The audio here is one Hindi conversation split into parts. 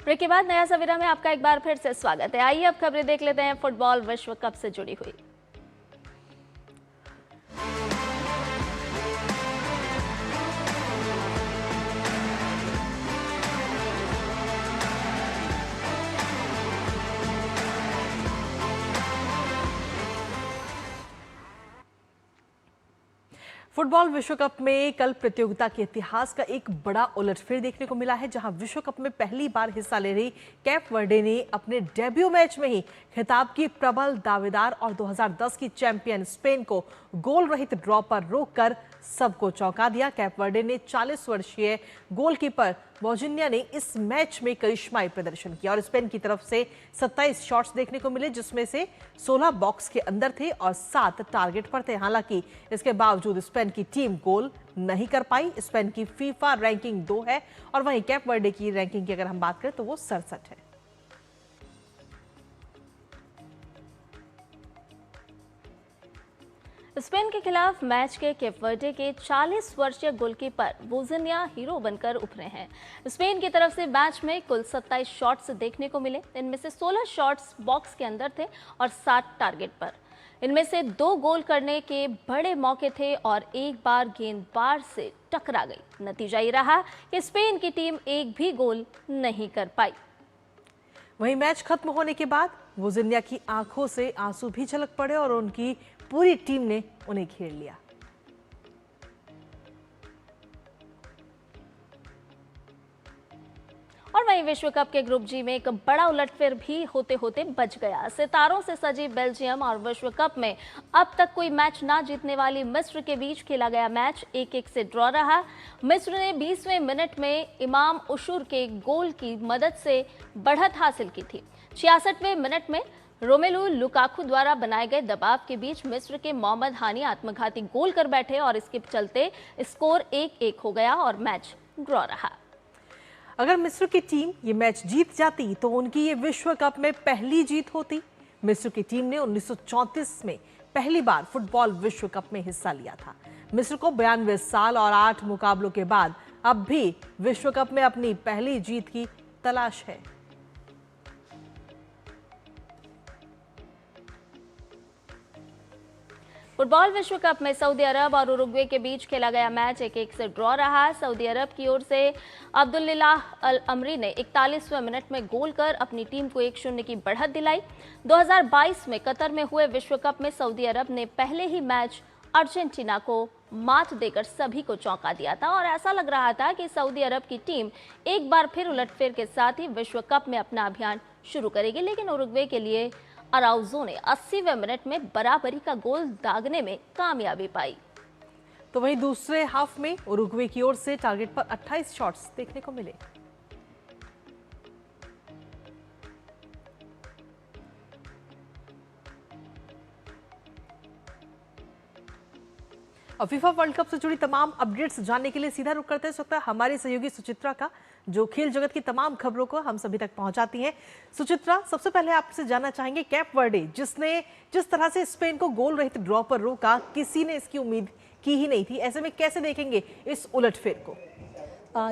ब्रेक के बाद नया सवेरा में आपका एक बार फिर से स्वागत है। आइए अब खबरें देख लेते हैं फुटबॉल विश्व कप से जुड़ी हुई। फुटबॉल विश्व कप में कल प्रतियोगिता के इतिहास का एक बड़ा उलटफेर देखने को मिला है, जहां विश्व कप में पहली बार हिस्सा ले रही कैप वर्डे ने अपने डेब्यू मैच में ही खिताब की प्रबल दावेदार और 2010 की चैंपियन स्पेन को गोल रहित ड्रॉ पर रोककर सबको चौंका दिया। कैप वर्डे ने 40 वर्षीय गोलकीपर वोजिन्या ने इस मैच में करिश्माई प्रदर्शन किया और स्पेन की तरफ से 27 शॉट्स देखने को मिले, जिसमें से 16 बॉक्स के अंदर थे और 7 टारगेट पर थे। हालांकि इसके बावजूद स्पेन की टीम गोल नहीं कर पाई। स्पेन की फीफा रैंकिंग 2 है और वहीं कैप वर्डे की रैंकिंग की अगर हम बात करें तो वो 67 है। स्पेन के खिलाफ मैच के केप वर्डे के 40 वर्षीय गोलकीपर वोजिन्या हीरो बनकर उभरे हैं। स्पेन की तरफ से मैच में कुल 27 शॉट्स देखने को मिले। इनमें से 16 शॉट्स बॉक्स के अंदर थे और 7 टारगेट पर। इनमें से 2 गोल करने के बड़े मौके थे और एक बार गेंद बार से टकरा गई। नतीजा ये रहा कि स्पेन की टीम एक भी गोल नहीं कर पाई। वहीं मैच खत्म होने के बाद वोजिन्या की आंखों से आंसू भी झलक पड़े और उनकी पूरी टीम ने उन्हें घेर लिया। और वहीं विश्व कप के ग्रुप जी में एक बड़ा उलटफेर भी होते होते बच गया। सितारों से सजी बेल्जियम और विश्व कप में अब तक कोई मैच ना जीतने वाली मिस्र के बीच खेला गया मैच 1-1 से ड्रॉ रहा। मिस्र ने 20वें मिनट में इमाम उशुर के गोल की मदद से बढ़त हासिल की थी। 66वें मिनट में रोमेलू लुकाकू द्वारा बनाए गए दबाव के बीच मिस्र के मोहम्मद हानी आत्मघाती गोल कर बैठे और इसके चलते स्कोर 1-1 हो गया और मैच ड्रॉ रहा। अगर मिस्र की टीम ये मैच जीत जाती तो उनकी ये विश्व कप में पहली जीत होती। मिस्र की टीम ने 1934 में पहली बार फुटबॉल विश्व कप में हिस्सा लिया था। मिस्र को 92 साल और 8 मुकाबलों के बाद अब भी विश्व कप में अपनी पहली जीत की तलाश है। फुटबॉल विश्व कप में सऊदी अरब और उरुग्वे के बीच खेला गया मैच 1-1 से ड्रॉ रहा। सऊदी अरब की ओर से अब्दुल्लाह अल अमरी ने 41वें मिनट में गोल कर अपनी टीम को 1-0 की बढ़त दिलाई। 2022 में कतर में हुए विश्व कप में सऊदी अरब ने पहले ही मैच अर्जेंटीना को मात देकर सभी को चौंका दिया था और ऐसा लग रहा था कि सऊदी अरब की टीम एक बार फिर उलटफेर के साथ ही विश्व कप में अपना अभियान शुरू करेगी। लेकिन उरुग्वे के लिए अराउजो ने 80वें मिनट में बराबरी का गोल दागने में कामयाबी पाई। तो वहीं दूसरे हाफ में उरुग्वे की ओर से टारगेट पर 28 शॉट्स देखने को मिले। और फीफा वर्ल्ड कप से जुड़ी तमाम अपडेट्स जानने के लिए सीधा रुख करते हैं इस वक्त हमारे सहयोगी सुचित्रा का, जो खेल जगत की तमाम खबरों को हम सभी तक पहुंचाती हैं। सुचित्रा, सबसे पहले आपसे जानना चाहेंगे, कैप वर्डे जिसने जिस तरह से स्पेन को गोल रहित ड्रॉ पर रोका, किसी ने इसकी उम्मीद की ही नहीं थी। ऐसे में कैसे देखेंगे इस उलटफेर को?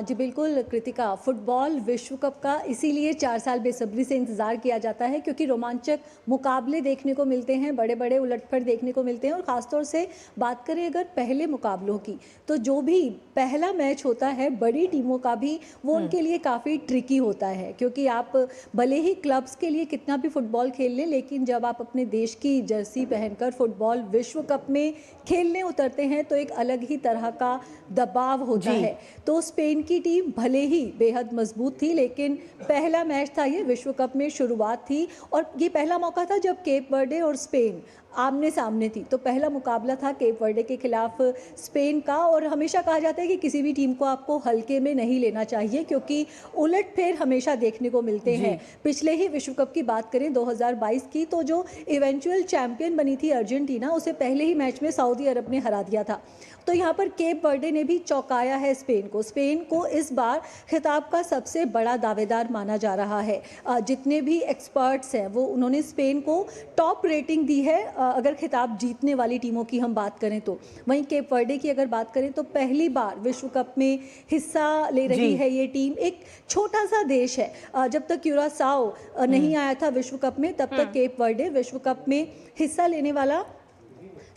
जी बिल्कुल कृतिका, फुटबॉल विश्व कप का इसीलिए 4 साल बेसब्री से इंतज़ार किया जाता है क्योंकि रोमांचक मुकाबले देखने को मिलते हैं, बड़े बड़े उलटफेर देखने को मिलते हैं। और ख़ासतौर से बात करें अगर पहले मुकाबलों की, तो जो भी पहला मैच होता है बड़ी टीमों का भी, वो उनके लिए काफ़ी ट्रिकी होता है क्योंकि आप भले ही क्लब्स के लिए कितना भी फुटबॉल खेल लें, लेकिन जब आप अपने देश की जर्सी पहनकर फुटबॉल विश्व कप में खेलने उतरते हैं तो एक अलग ही तरह का दबाव होता है। तो स्पेन की टीम भले ही बेहद मजबूत थी, लेकिन पहला मैच था, ये विश्व कप में शुरुआत थी और ये पहला मौका था जब केप वर्डे और स्पेन आमने सामने थी। तो पहला मुकाबला था केप वर्डे के खिलाफ स्पेन का और हमेशा कहा जाता है कि किसी भी टीम को आपको हल्के में नहीं लेना चाहिए क्योंकि उलटफेर हमेशा देखने को मिलते हैं। पिछले ही विश्व कप की बात करें 2022 की, तो जो इवेंचुअल चैंपियन बनी थी अर्जेंटीना, उसे पहले ही मैच में सऊदी अरब ने हरा दिया था। तो यहाँ पर केप वर्डे ने भी चौंकाया है स्पेन को। स्पेन को इस बार खिताब का सबसे बड़ा दावेदार माना जा रहा है। जितने भी एक्सपर्ट्स हैं वो उन्होंने स्पेन को टॉप रेटिंग दी है अगर खिताब जीतने वाली टीमों की हम बात करें तो वहीं केप वर्डे की अगर बात करें तो पहली बार विश्व कप में हिस्सा ले रही है ये टीम। एक छोटा सा देश है, जब तक क्यूरासाओ नहीं आया था विश्व कप में तब तक केप वर्डे विश्व कप में हिस्सा लेने वाला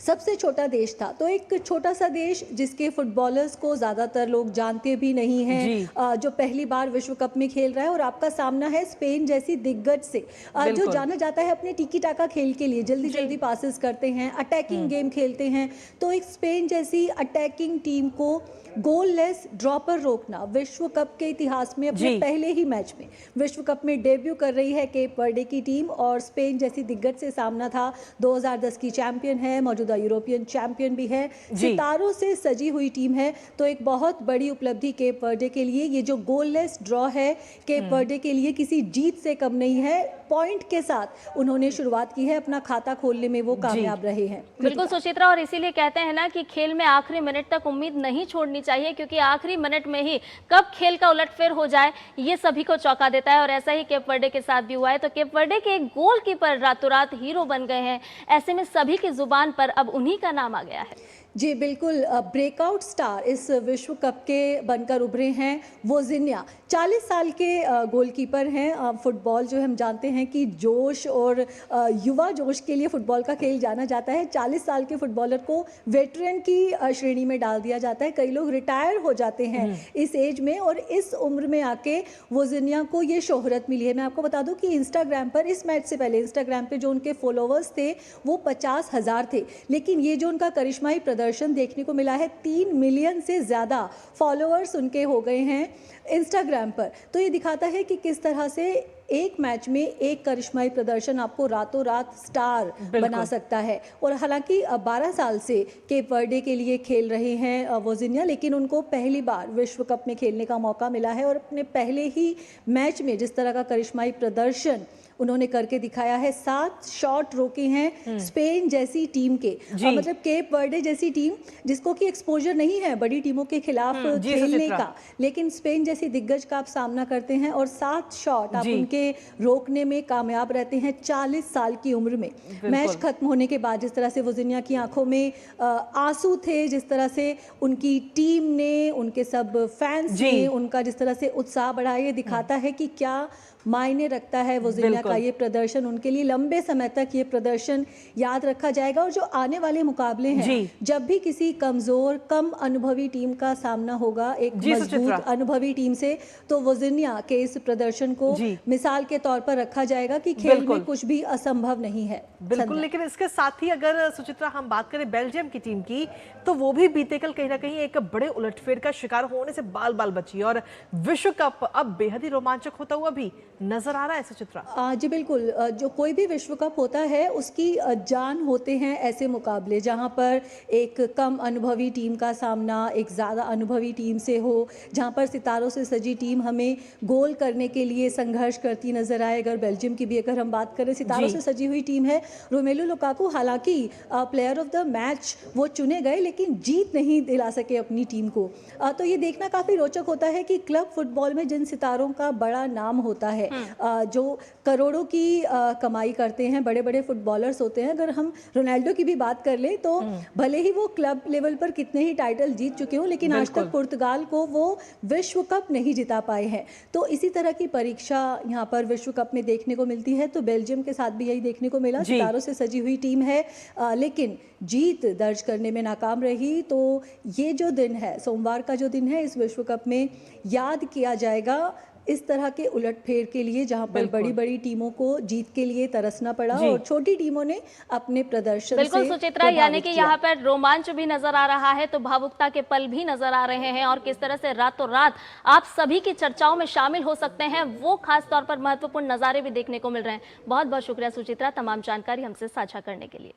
सबसे छोटा देश था। तो एक छोटा सा देश जिसके फुटबॉलर्स को ज़्यादातर लोग जानते भी नहीं हैं, जो पहली बार विश्व कप में खेल रहा है, और आपका सामना है स्पेन जैसी दिग्गज से, जो जाना जाता है अपने टिकी टाका खेल के लिए, जल्दी जल्दी पासेस करते हैं, अटैकिंग गेम खेलते हैं। तो एक स्पेन जैसी अटैकिंग टीम को गोललेस ड्रॉ पर रोकना विश्व कप के इतिहास में अपने पहले ही मैच में विश्व कप में डेब्यू कर रही है केप वर्डे की टीम। और स्पेन जैसी दिग्गज से सामना था, 2010 की चैंपियन है, मौजूदा यूरोपियन चैंपियन भी है, सितारों से सजी हुई टीम है। तो एक बहुत बड़ी उपलब्धि केप वर्डे के लिए। ये जो गोललेस ड्रॉ है केप वर्डे के लिए किसी जीत से कम नहीं है। पॉइंट के साथ उन्होंने शुरुआत की है, अपना खाता खोलने में वो कामयाब रहे हैं। बिल्कुल सुचित्रा, और इसीलिए कहते हैं ना कि खेल में आखिरी मिनट तक उम्मीद नहीं छोड़नी चाहिए, क्योंकि आखिरी मिनट में ही कब खेल का उलटफेर हो जाए ये सभी को चौंका देता है। और ऐसा ही केप वर्डे के साथ भी हुआ है। तो केप वर्डे के एक गोलकीपर रातों रात हीरो बन गए हैं। ऐसे में सभी की जुबान पर अब उन्हीं का नाम आ गया है। जी बिल्कुल, ब्रेकआउट स्टार इस विश्व कप के बनकर उभरे हैं वोजिन्या। 40 साल के गोलकीपर हैं। फुटबॉल जो हम जानते हैं कि जोश और युवा जोश के लिए फुटबॉल का खेल जाना जाता है। 40 साल के फुटबॉलर को वेटरन की श्रेणी में डाल दिया जाता है। कई लोग रिटायर हो जाते हैं इस एज में, और इस उम्र में आके वोजिन्या को ये शोहरत मिली है। मैं आपको बता दूं कि इंस्टाग्राम पर इस मैच से पहले इंस्टाग्राम पे जो उनके फॉलोअर्स थे वो 50,000 थे, लेकिन ये जो उनका करिश्माई प्रदर्शन देखने को मिला है, 3 मिलियन से ज़्यादा फॉलोअर्स उनके हो गए हैं इंस्टाग्राम पर। तो ये दिखाता है कि किस तरह से एक मैच में एक करिश्माई प्रदर्शन आपको रातों रात स्टार बना सकता है। और हालांकि 12 साल से केप वर्डे के लिए खेल रहे हैं वोजिन्या, लेकिन उनको पहली बार विश्व कप में खेलने का मौका मिला है। और अपने पहले ही मैच में जिस तरह का करिश्माई प्रदर्शन उन्होंने करके दिखाया है, 7 शॉट रोके हैं स्पेन जैसी टीम के। मतलब केप वर्डे जैसी टीम जिसको कि एक्सपोजर नहीं है बड़ी टीमों के खिलाफ खेलने का, लेकिन स्पेन जैसी दिग्गज का आप सामना करते हैं और 7 शॉट आप उनके रोकने में कामयाब रहते हैं 40 साल की उम्र में। मैच खत्म होने के बाद जिस तरह से वोजिन्या की आंखों में आंसू थे, जिस तरह से उनकी टीम ने, उनके सब फैंस ने उनका जिस तरह से उत्साह बढ़ाया, ये दिखाता है कि क्या मायने रखता है वोजिन्या का ये प्रदर्शन। उनके लिए लंबे समय तक ये प्रदर्शन याद रखा जाएगा। और जो आने वाले मुकाबले हैं, जब भी किसी कमजोर कम अनुभवी टीम का सामना होगा एक मजबूत अनुभवी टीम से, तो वोजिन्या के इस प्रदर्शन को मिसाल के तौर पर रखा जाएगा कि खेल में कुछ भी असंभव नहीं है। बिल्कुल, लेकिन इसके साथ ही अगर सुचित्रा हम बात करें बेल्जियम की टीम की, तो वो भी बीते कल कहीं ना कहीं एक बड़े उलटफेर का शिकार होने से बाल बाल बची, और विश्व कप अब बेहद ही रोमांचक होता हुआ भी नजर आ रहा है सुचित्रा। जी बिल्कुल, जो कोई भी विश्व कप होता है उसकी जान होते हैं ऐसे मुकाबले जहां पर एक कम अनुभवी टीम का सामना एक ज़्यादा अनुभवी टीम से हो, जहां पर सितारों से सजी टीम हमें गोल करने के लिए संघर्ष करती नजर आए। अगर बेल्जियम की भी अगर हम बात करें, सितारों से सजी हुई टीम है। रोमेलू लुकाकू हालांकि प्लेयर ऑफ द मैच वो चुने गए, लेकिन जीत नहीं दिला सके अपनी टीम को। तो ये देखना काफ़ी रोचक होता है कि क्लब फुटबॉल में जिन सितारों का बड़ा नाम होता है, जो करोड़ों की कमाई करते हैं, बड़े बड़े फुटबॉलर्स होते हैं। अगर हम रोनाल्डो की भी बात कर ले तो भले ही वो क्लब लेवल पर कितने ही टाइटल जीत चुके हों, लेकिन आज तक पुर्तगाल को वो विश्व कप नहीं जिता पाए हैं। तो इसी तरह की परीक्षा यहाँ पर विश्व कप में देखने को मिलती है। तो बेल्जियम के साथ भी यही देखने को मिला, सितारों से सजी हुई टीम है, लेकिन जीत दर्ज करने में नाकाम रही। तो ये जो दिन है, सोमवार का जो दिन है, इस विश्व कप में याद किया जाएगा इस तरह के उलटफेर के लिए, जहां पर बड़ी बड़ी टीमों को जीत के लिए तरसना पड़ा और छोटी टीमों ने अपने प्रदर्शन बिल्कुल सुचित्रा, यानी कि यहाँ पर रोमांच भी नजर आ रहा है, तो भावुकता के पल भी नजर आ रहे हैं, और किस तरह से रातों रात आप सभी की चर्चाओं में शामिल हो सकते हैं, वो खास तौर पर महत्वपूर्ण नजारे भी देखने को मिल रहे हैं। बहुत बहुत शुक्रिया सुचित्रा, तमाम जानकारी हमसे साझा करने के लिए।